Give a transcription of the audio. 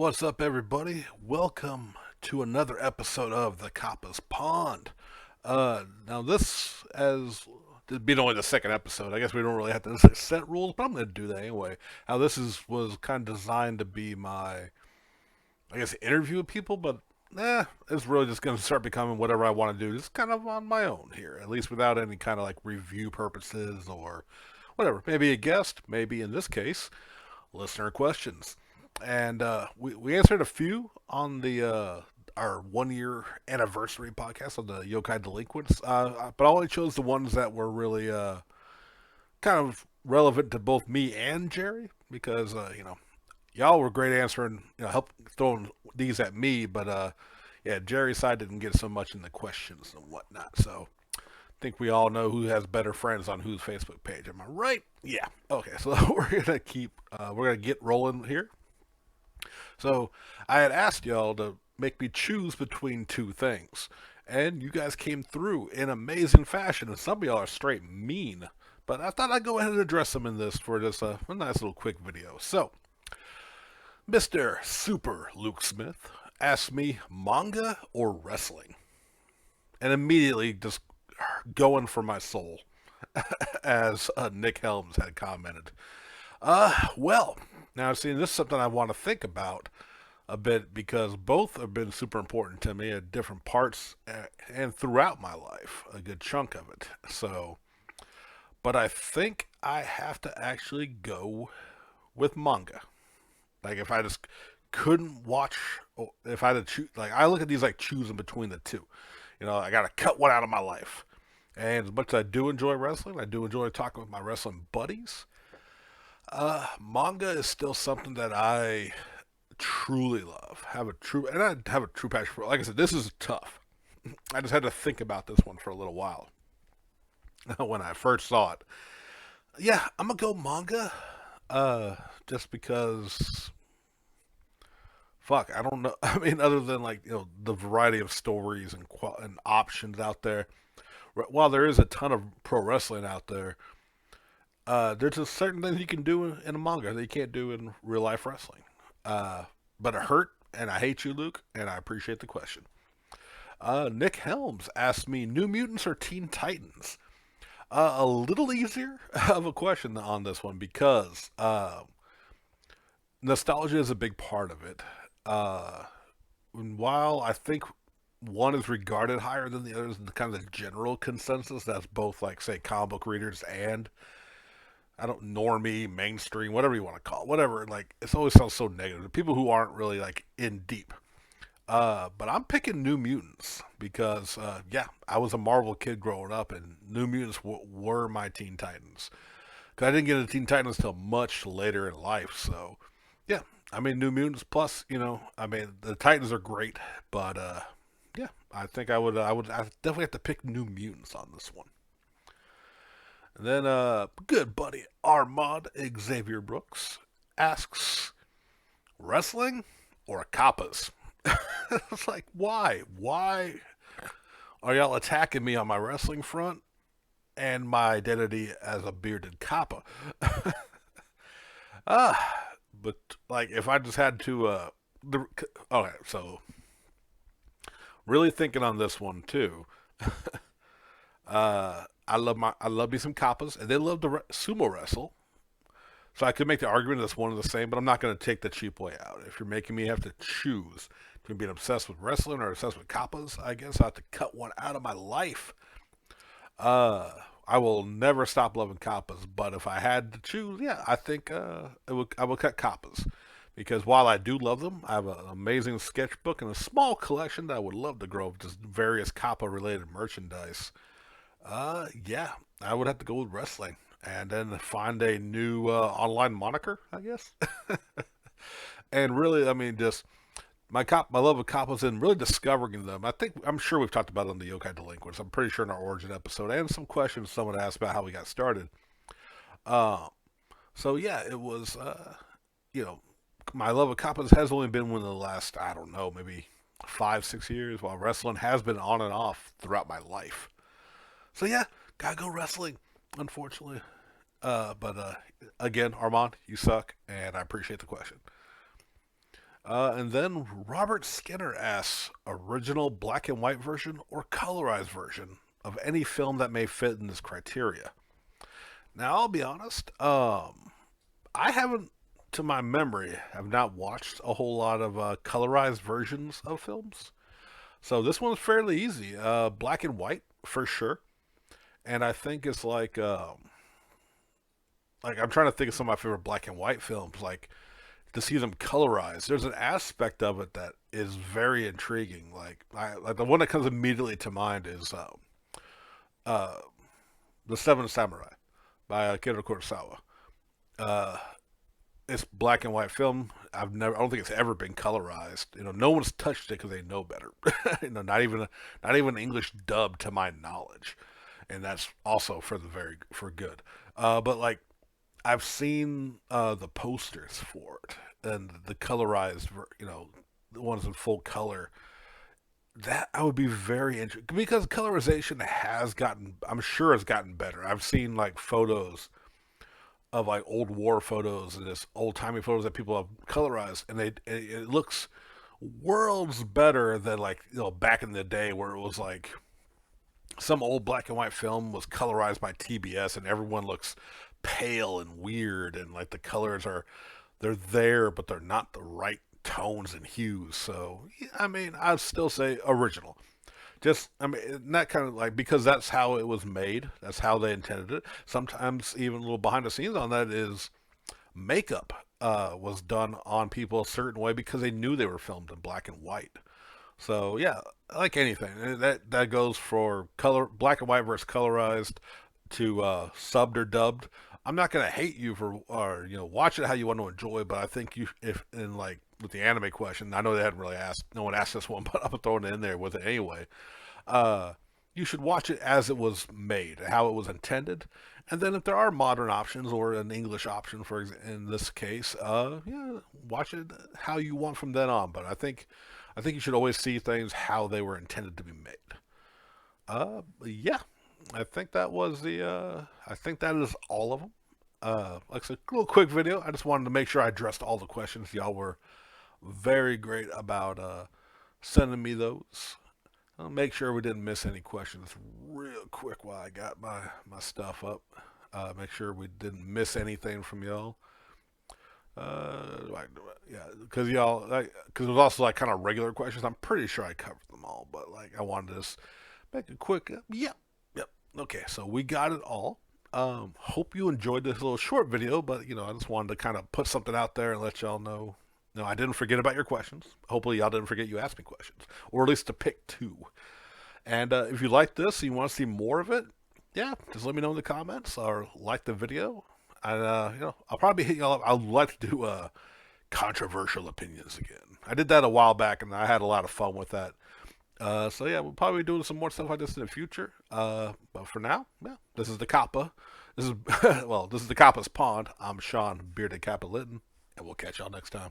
What's up, everybody? Welcome to another episode of the Kappa's Pond. Now this being only the second episode, I guess we don't really have to set rules, but I'm going to do that anyway. Now was kind of designed to be my, I guess, interview with people, but it's really just going to start becoming whatever I want to do, just kind of on my own here, at least without any kind of like review purposes or whatever. Maybe a guest, maybe in this case, listener questions. And we answered a few on the our 1 year anniversary podcast on the Yokai Delinquents, but I only chose the ones that were really kind of relevant to both me and Jerry because y'all were great answering, help throwing these at me, but yeah, Jerry's side didn't get so much in the questions and whatnot. So I think we all know who has better friends on whose Facebook page. Am I right? Yeah. Okay, so we're gonna get rolling here. So I had asked y'all to make me choose between two things, and you guys came through in amazing fashion. And some of y'all are straight mean, but I thought I'd go ahead and address them in this for just a nice little quick video. So, Mr. Super Luke Smith asked me manga or wrestling, and immediately just going for my soul, as Nick Helms had commented. Well, now see, this is something I want to think about a bit because both have been super important to me at different parts and throughout my life, a good chunk of it. So, but I think I have to actually go with manga. Like if I just couldn't watch, if I had to choose, like I look at these like choosing between the two. I got to cut one out of my life. And as much as I do enjoy wrestling, I do enjoy talking with my wrestling buddies. Manga is still something that I truly love. And I have a true passion for. Like I said, this is tough. I just had to think about this one for a little while when I first saw it. Yeah, I'm gonna go manga. Just because, fuck, I don't know. I mean, other than like the variety of stories and options out there. While there is a ton of pro wrestling out there, there's just certain things you can do in a manga that you can't do in real life wrestling. But it hurt, and I hate you, Luke, and I appreciate the question. Nick Helms asked me New Mutants or Teen Titans. A little easier of a question on this one because nostalgia is a big part of it. And while I think one is regarded higher than the others in the kind of the general consensus, that's both like say comic book readers and I don't normie, mainstream, whatever you want to call it, whatever. Like it always sounds so negative. People who aren't really like in deep. But I'm picking New Mutants because yeah, I was a Marvel kid growing up, and New Mutants were my Teen Titans. Cause I didn't get into Teen Titans until much later in life. So yeah, I mean New Mutants. Plus, I mean the Titans are great, but yeah, I think I definitely have to pick New Mutants on this one. And then good buddy Armand Xavier Brooks asks wrestling or Kappas? It's like why? Why are y'all attacking me on my wrestling front and my identity as a bearded Kappa? But like if I just had to okay, so really thinking on this one too. I love me some Kappas, and they love to sumo wrestle. So I could make the argument that's one and the same, but I'm not going to take the cheap way out. If you're making me have to choose between being obsessed with wrestling or obsessed with Kappas, I guess I have to cut one out of my life. I will never stop loving Kappas, but if I had to choose, yeah, I think I would cut Kappas. Because while I do love them, I have an amazing sketchbook and a small collection that I would love to grow of just various Kappa related merchandise. Yeah, I would have to go with wrestling and then find a new online moniker, I guess. And really, I mean, just my love of Kappas and really discovering them. I'm sure we've talked about it on the Yokai Delinquents. I'm pretty sure in our origin episode and some questions someone asked about how we got started. Uh, so yeah, it was you know my love of Kappas has only been within the last I don't know maybe 5 6 years, while wrestling has been on and off throughout my life. So yeah, gotta go wrestling, unfortunately. But again, Armand, you suck, and I appreciate the question. And then Robert Skinner asks, original black and white version or colorized version of any film that may fit in this criteria. Now, I'll be honest, I haven't, to my memory, have not watched a whole lot of colorized versions of films. So this one's fairly easy. Black and white for sure, and I think it's like I'm trying to think of some of my favorite black and white films. Like to see them colorized, there's an aspect of it that is very intriguing. Like the one that comes immediately to mind is uh, the Seven Samurai by Akira Kurosawa. Uh, it's black and white film. I don't think it's ever been colorized. No one's touched it because they know better. Not even English dub to my knowledge, and that's also for good. But like I've seen the posters for it and the colorized, the ones in full color. That I would be very interested because colorization has gotten, I'm sure, has gotten better. I've seen like photos of like old war photos and this old timey photos that people have colorized, and it looks worlds better than like back in the day where it was like some old black and white film was colorized by TBS and everyone looks pale and weird and like the colors they're there but they're not the right tones and hues. So yeah, I mean, I'd still say original. Just, I mean, that kind of like, because that's how it was made. That's how they intended it. Sometimes even a little behind the scenes on that is makeup was done on people a certain way because they knew they were filmed in black and white. So yeah, like anything, that goes for color, black and white versus colorized, to subbed or dubbed. I'm not gonna hate you for, or watch it how you want to enjoy, but I think you, if in like with the anime question, I know they hadn't really asked, no one asked this one, but I'm throwing it in there with it anyway. Uh, you should watch it as it was made, how it was intended, and then if there are modern options or an English option, for in this case, yeah, watch it how you want from then on. But I think you should always see things how they were intended to be made. Yeah, I think that was the. I think that is all of them. Like I said, a little quick video. I just wanted to make sure I addressed all the questions. Y'all were very great about sending me those. I'll make sure we didn't miss any questions real quick while I got my stuff up. Make sure we didn't miss anything from y'all. Yeah, because y'all, because it was also like kind of regular questions. I'm pretty sure I covered them all, but like I wanted to just make a quick, yep, yep. Okay, so we got it all. Hope you enjoyed this little short video, but I just wanted to kind of put something out there and let y'all know. No, I didn't forget about your questions. Hopefully, y'all didn't forget you asked me questions, or at least to pick two. And if you like this, and you want to see more of it, yeah, just let me know in the comments or like the video. And I'll probably hit y'all up. I'd like to do controversial opinions again. I did that a while back, and I had a lot of fun with that. So yeah, we'll probably be doing some more stuff like this in the future. But for now, yeah, this is the Kappa. This is well, this is the Kappa's Pond. I'm Sean Bearded Kappa Litton, and we'll catch y'all next time.